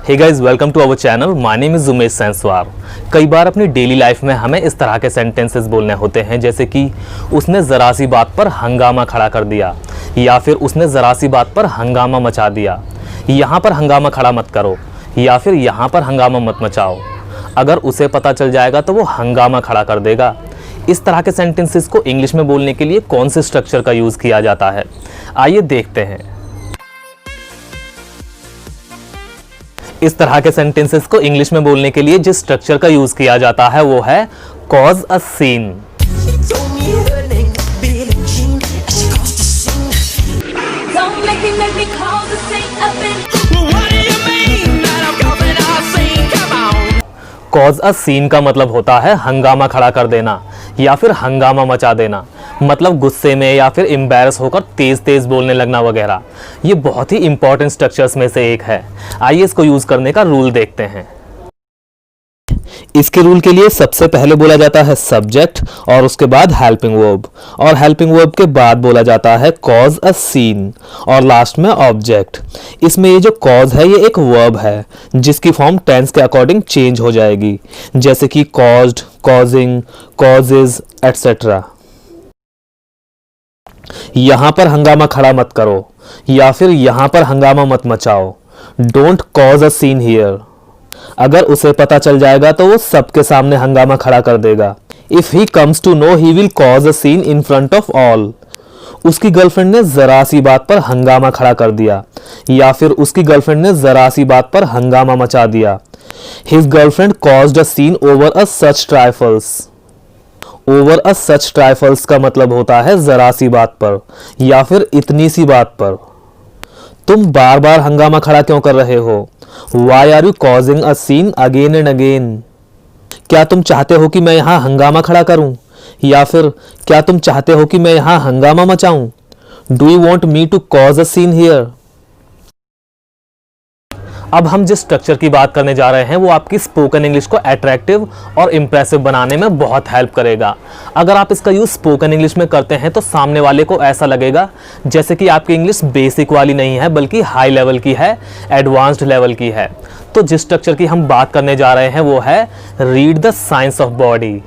Hey guys, welcome to our channel. My name is Umesh Senswar. कई बार अपनी डेली लाइफ में हमें इस तरह के सेंटेंसेस बोलने होते हैं, जैसे कि उसने ज़रा सी बात पर हंगामा खड़ा कर दिया, या फिर उसने ज़रा सी बात पर हंगामा मचा दिया। यहाँ पर हंगामा खड़ा मत करो, या फिर यहाँ पर हंगामा मत मचाओ। अगर उसे पता चल जाएगा तो वो हंगामा खड़ा कर देगा। इस तरह के सेंटेंसेस को इंग्लिश में बोलने के लिए कौन से स्ट्रक्चर का यूज़ किया जाता है, आइए देखते हैं। इस तरह के सेंटेंसेस को इंग्लिश में बोलने के लिए जिस स्ट्रक्चर का यूज किया जाता है वो है cause a scene. Cause a scene का मतलब होता है हंगामा खड़ा कर देना या फिर हंगामा मचा देना, मतलब गुस्से में या फिर एम्बैरस होकर तेज तेज बोलने लगना वगैरह। ये बहुत ही इंपॉर्टेंट स्ट्रक्चर्स में से एक है। आइए इसको यूज करने का रूल देखते हैं। इसके रूल के लिए सबसे पहले बोला जाता है सब्जेक्ट और उसके बाद हेल्पिंग वर्ब, और हेल्पिंग वर्ब के बाद बोला जाता है कॉज अ सीन और लास्ट में ऑब्जेक्ट। इसमें ये जो कॉज है ये एक वर्ब है जिसकी फॉर्म टेंस के अकॉर्डिंग चेंज हो जाएगी, जैसे कि कॉज्ड, कॉजिंग, कॉजेज एटसेट्रा। यहां पर हंगामा खड़ा मत करो या फिर यहां पर हंगामा मत मचाओ। Don't cause a scene here. अगर उसे पता चल जाएगा तो वो सबके सामने हंगामा खड़ा कर देगा। If he comes to know he will cause a scene in front of all. उसकी गर्लफ्रेंड ने जरा सी बात पर हंगामा खड़ा कर दिया, या फिर उसकी गर्लफ्रेंड ने जरा सी बात पर हंगामा मचा दिया। His girlfriend caused a scene over a such trifles. Over a such trifles का मतलब होता है जरा सी बात पर या फिर इतनी सी बात पर। तुम बार बार हंगामा खड़ा क्यों कर रहे हो? Why are you causing a scene again and again? क्या तुम चाहते हो कि मैं यहाँ हंगामा खड़ा करूं, या फिर क्या तुम चाहते हो कि मैं यहाँ हंगामा मचाऊं? Do you want me to cause a scene here? अब हम जिस स्ट्रक्चर की बात करने जा रहे हैं वो आपकी स्पोकन इंग्लिश को अट्रैक्टिव और इम्प्रेसिव बनाने में बहुत हेल्प करेगा। अगर आप इसका यूज़ स्पोकन इंग्लिश में करते हैं तो सामने वाले को ऐसा लगेगा जैसे कि आपकी इंग्लिश बेसिक वाली नहीं है बल्कि हाई लेवल की है, एडवांस्ड लेवल की है। तो जिस स्ट्रक्चर की हम बात करने जा रहे हैं वो है read the science of body.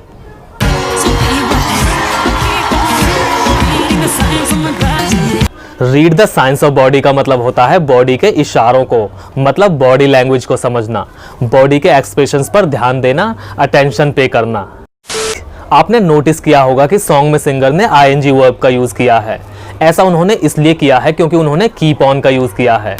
Read the science of body का मतलब होता है बॉडी के इशारों को, मतलब बॉडी लैंग्वेज को समझना, बॉडी के एक्सप्रेशंस पर ध्यान देना, अटेंशन पे करना। आपने नोटिस किया होगा कि सॉन्ग में सिंगर ने आईएनजी वर्ब का यूज किया है। ऐसा उन्होंने इसलिए किया है क्योंकि उन्होंने कीप ऑन का यूज किया है।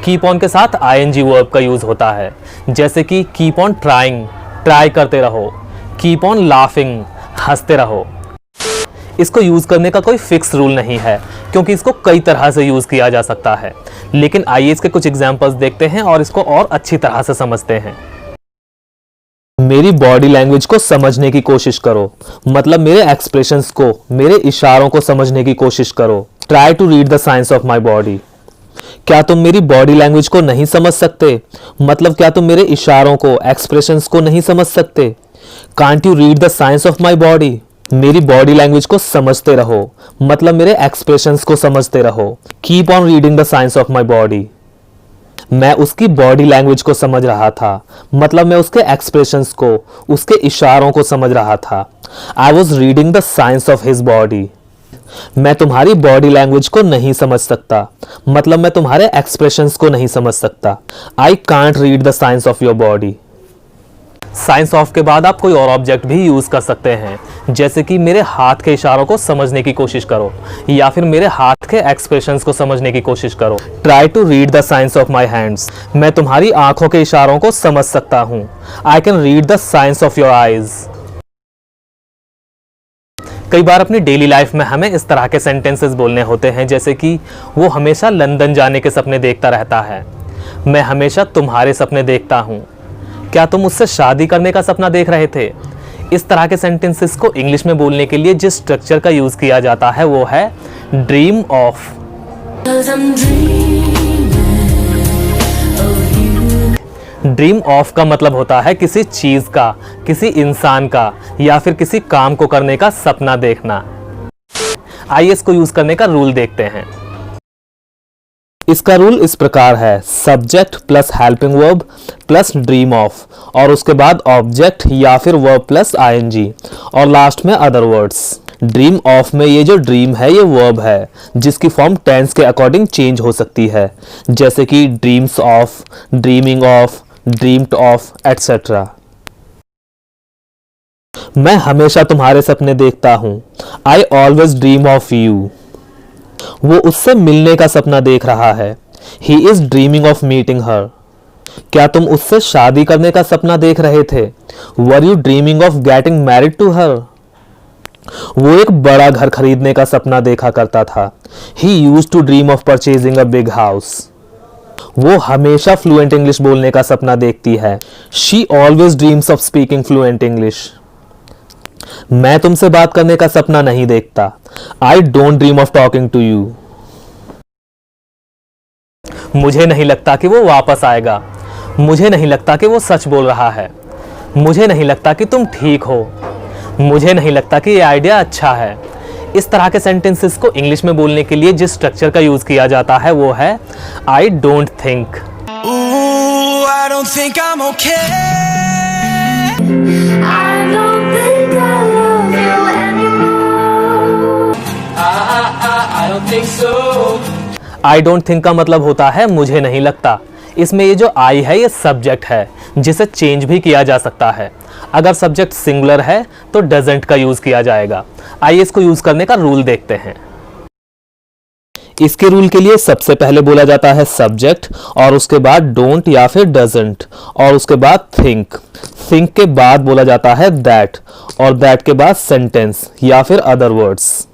कीप ऑन के साथ आईएनजी वर्ब का यूज होता है, जैसे कि कीप ऑन ट्राइंग, ट्राई करते रहो, कीप ऑन लाफिंग, हंसते रहो। इसको यूज करने का कोई फिक्स रूल नहीं है क्योंकि इसको कई तरह से यूज किया जा सकता है, लेकिन आइए इसके कुछ एग्जांपल्स देखते हैं और इसको और अच्छी तरह से समझते हैं। मेरी बॉडी लैंग्वेज को समझने की कोशिश करो, मतलब मेरे एक्सप्रेशंस को, मेरे इशारों को समझने की कोशिश करो। Try to read the science of my body. क्या तुम मेरी बॉडी लैंग्वेज को नहीं समझ सकते, मतलब क्या तुम मेरे इशारों को, एक्सप्रेशंस को नहीं समझ सकते? Can't you read the science of my body. मेरी बॉडी लैंग्वेज को समझते रहो, मतलब मेरे एक्सप्रेशंस को समझते रहो। Keep on reading the science of my body. मैं उसकी बॉडी लैंग्वेज को समझ रहा था, मतलब मैं उसके एक्सप्रेशंस को, उसके इशारों को समझ रहा था। I was reading the science of his body. मैं तुम्हारी बॉडी लैंग्वेज को नहीं समझ सकता, मतलब मैं तुम्हारे एक्सप्रेशंस को नहीं समझ सकता। I can't read the science of your body. Science of के बाद आप कोई और ऑब्जेक्ट भी यूज कर सकते हैं, जैसे कि मेरे हाथ के इशारों को समझने की कोशिश करो, या फिर मेरे हाथ के एक्सप्रेशंस को समझने की कोशिश करो। Try to read the science of my hands. मैं तुम्हारी आंखों के इशारों को समझ सकता हूँ। I can read the science of your eyes. कई बार अपनी डेली लाइफ में हमें इस तरह के सेंटेंसेस बोलने होते हैं, जैसे कि वो हमेशा लंदन जाने के सपने देखता रहता है, मैं हमेशा तुम्हारे सपने देखता हूँ, क्या तुम मुझसे शादी करने का सपना देख रहे थे? इस तरह के सेंटेंसेस को इंग्लिश में बोलने के लिए जिस स्ट्रक्चर का यूज किया जाता है वो है ड्रीम ऑफ। ड्रीम ऑफ का मतलब होता है किसी चीज का, किसी इंसान का या फिर किसी काम को करने का सपना देखना। आइए इसको यूज करने का रूल देखते हैं। इसका रूल इस प्रकार है, subject plus helping verb plus dream of, और उसके बाद ऑब्जेक्ट या फिर वर्ब प्लस आईएनजी, और लास्ट में अदर वर्ड्स। ड्रीम ऑफ में ये जो ड्रीम है ये वर्ब है जिसकी फॉर्म टेंस के अकॉर्डिंग चेंज हो सकती है, जैसे कि dreams of, dreaming of, dreamed of etcetera. मैं हमेशा तुम्हारे सपने देखता हूं, I always dream of you. वो उससे मिलने का सपना देख रहा है, he is dreaming of meeting her. क्या तुम उससे शादी करने का सपना देख रहे थे, were you dreaming of getting married to her. वो एक बड़ा घर खरीदने का सपना देखा करता था, he used to dream of purchasing a big house. वो हमेशा फ्लुएंट इंग्लिश बोलने का सपना देखती है, she always dreams of speaking fluent English. मैं तुमसे बात करने का सपना नहीं देखता, I don't dream of talking to you. मुझे नहीं लगता कि वो वापस आएगा, मुझे नहीं लगता कि वो सच बोल रहा है, मुझे नहीं लगता कि तुम ठीक हो, मुझे नहीं लगता कि ये आइडिया अच्छा है। इस तरह के सेंटेंसेस को इंग्लिश में बोलने के लिए जिस स्ट्रक्चर का यूज किया जाता है वो है I don't think. I don't think का मतलब होता है मुझे नहीं लगता। इसमें ये जो आई है ये सब्जेक्ट है जिसे चेंज भी किया जा सकता है। अगर सब्जेक्ट सिंगुलर है तो डजंट का यूज किया जाएगा। आइए इसको यूज करने का रूल देखते हैं। इसके रूल के लिए सबसे पहले बोला जाता है सब्जेक्ट, और उसके बाद डोंट या फिर डजंट, और उसके बाद थिंक। थिंक के बाद बोला जाता है दैट, और दैट के बाद सेंटेंस या फिर अदर वर्ड्स।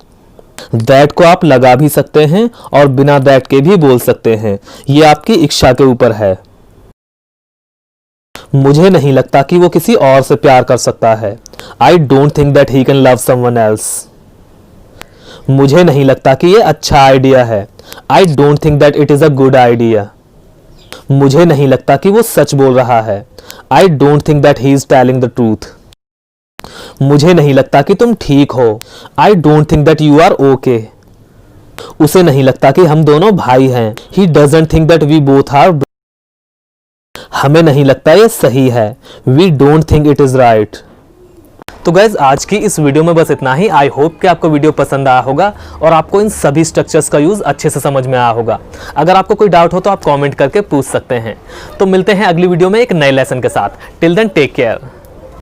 दैट को आप लगा भी सकते हैं और बिना दैट के भी बोल सकते हैं, ये आपकी इच्छा के ऊपर है। मुझे नहीं लगता कि वो किसी और से प्यार कर सकता है, I don't think that he can love someone else. मुझे नहीं लगता कि ये अच्छा आइडिया है, I don't think that it is a good idea. मुझे नहीं लगता कि वो सच बोल रहा है, I don't think that he is telling the truth. मुझे नहीं लगता कि तुम ठीक हो, I don't think that you are okay. उसे नहीं लगता कि हम दोनों भाई हैं, ही doesn't think that we both are. हमें नहीं लगता ये सही है, we don't think it is right. तो गाइज आज की इस वीडियो में बस इतना ही। आई होप कि आपको वीडियो पसंद आया होगा और आपको इन सभी स्ट्रक्चर्स का यूज अच्छे से समझ में आया होगा। अगर आपको कोई डाउट हो तो आप कमेंट करके पूछ सकते हैं। तो मिलते हैं अगली वीडियो में एक नए लेसन के साथ। Till then take care.